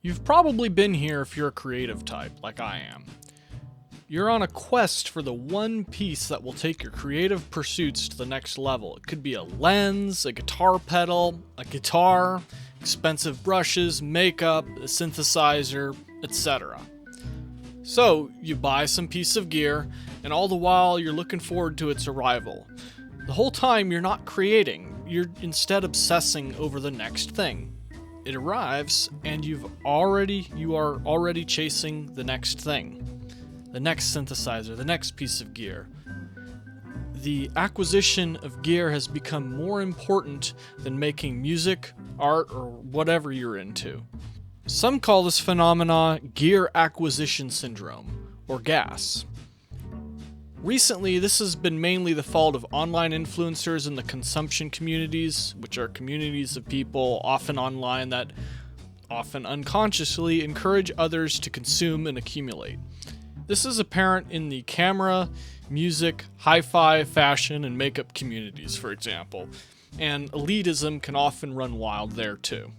You've probably been here if you're a creative type, like I am. You're on a quest for the one piece that will take your creative pursuits to the next level. It could be a lens, a guitar pedal, a guitar, expensive brushes, makeup, a synthesizer, etc. So, you buy some piece of gear, and all the while you're looking forward to its arrival. The whole time you're not creating, you're instead obsessing over the next thing. It arrives, and you are already chasing the next thing. The next synthesizer, the next piece of gear. The acquisition of gear has become more important than making music, art, or whatever you're into. Some call this phenomena gear acquisition syndrome, or GAS. Recently, this has been mainly the fault of online influencers in the consumption communities, which are communities of people, often online, that often unconsciously encourage others to consume and accumulate. This is apparent in the camera, music, hi-fi, fashion, and makeup communities, for example, and elitism can often run wild there too.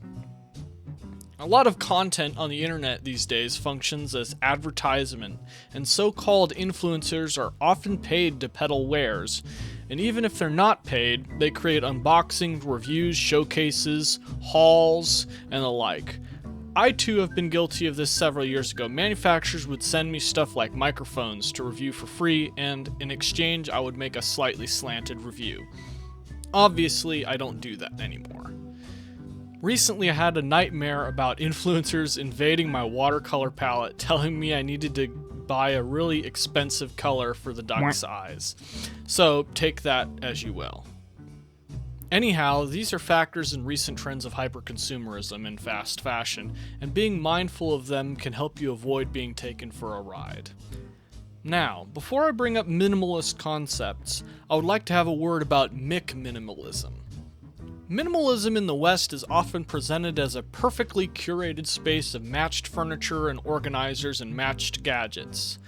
A lot of content on the internet these days functions as advertisement, and so-called influencers are often paid to peddle wares, and even if they're not paid, they create unboxing, reviews, showcases, hauls, and the like. I too have been guilty of this several years ago. Manufacturers would send me stuff like microphones to review for free, and in exchange I would make a slightly slanted review. Obviously, I don't do that anymore. Recently, I had a nightmare about influencers invading my watercolor palette, telling me I needed to buy a really expensive color for the duck's eyes. So, take that as you will. Anyhow, these are factors in recent trends of hyperconsumerism and fast fashion, and being mindful of them can help you avoid being taken for a ride. Now, before I bring up minimalist concepts, I would like to have a word about McMinimalism. Minimalism in the West is often presented as a perfectly curated space of matched furniture and organizers and matched gadgets.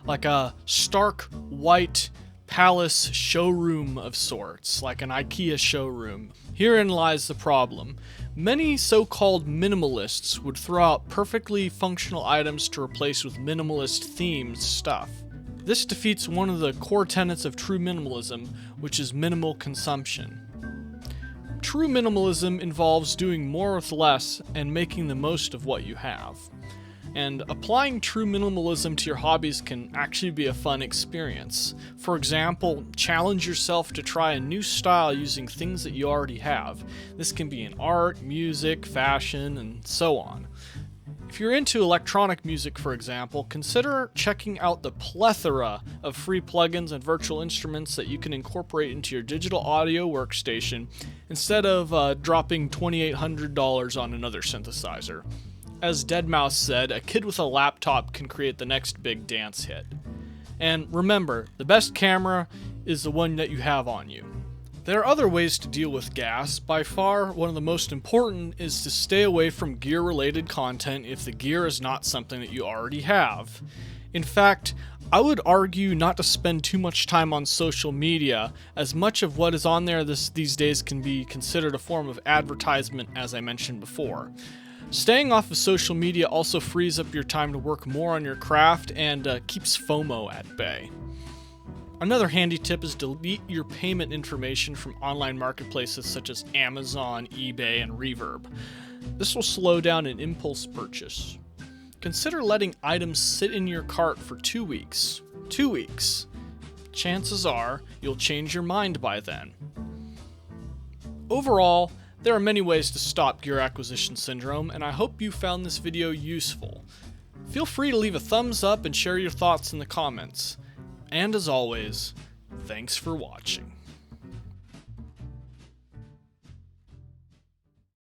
Like a stark, white palace showroom of sorts, like an IKEA showroom. Herein lies the problem. Many so-called minimalists would throw out perfectly functional items to replace with minimalist-themed stuff. This defeats one of the core tenets of true minimalism, which is minimal consumption. True minimalism involves doing more with less and making the most of what you have. And applying true minimalism to your hobbies can actually be a fun experience. For example, challenge yourself to try a new style using things that you already have. This can be in art, music, fashion, and so on. If you're into electronic music, for example, consider checking out the plethora of free plugins and virtual instruments that you can incorporate into your digital audio workstation instead of dropping $2,800 on another synthesizer. As deadmau5 said, a kid with a laptop can create the next big dance hit. And remember, the best camera is the one that you have on you. There are other ways to deal with gas. By far, one of the most important is to stay away from gear-related content if the gear is not something that you already have. In fact, I would argue not to spend too much time on social media, as much of what is on there these days can be considered a form of advertisement, as I mentioned before. Staying off of social media also frees up your time to work more on your craft and keeps FOMO at bay. Another handy tip is delete your payment information from online marketplaces such as Amazon, eBay, and Reverb. This will slow down an impulse purchase. Consider letting items sit in your cart for 2 weeks. 2 weeks. Chances are you'll change your mind by then. Overall, there are many ways to stop gear acquisition syndrome, and I hope you found this video useful. Feel free to leave a thumbs up and share your thoughts in the comments. And as always, thanks for watching.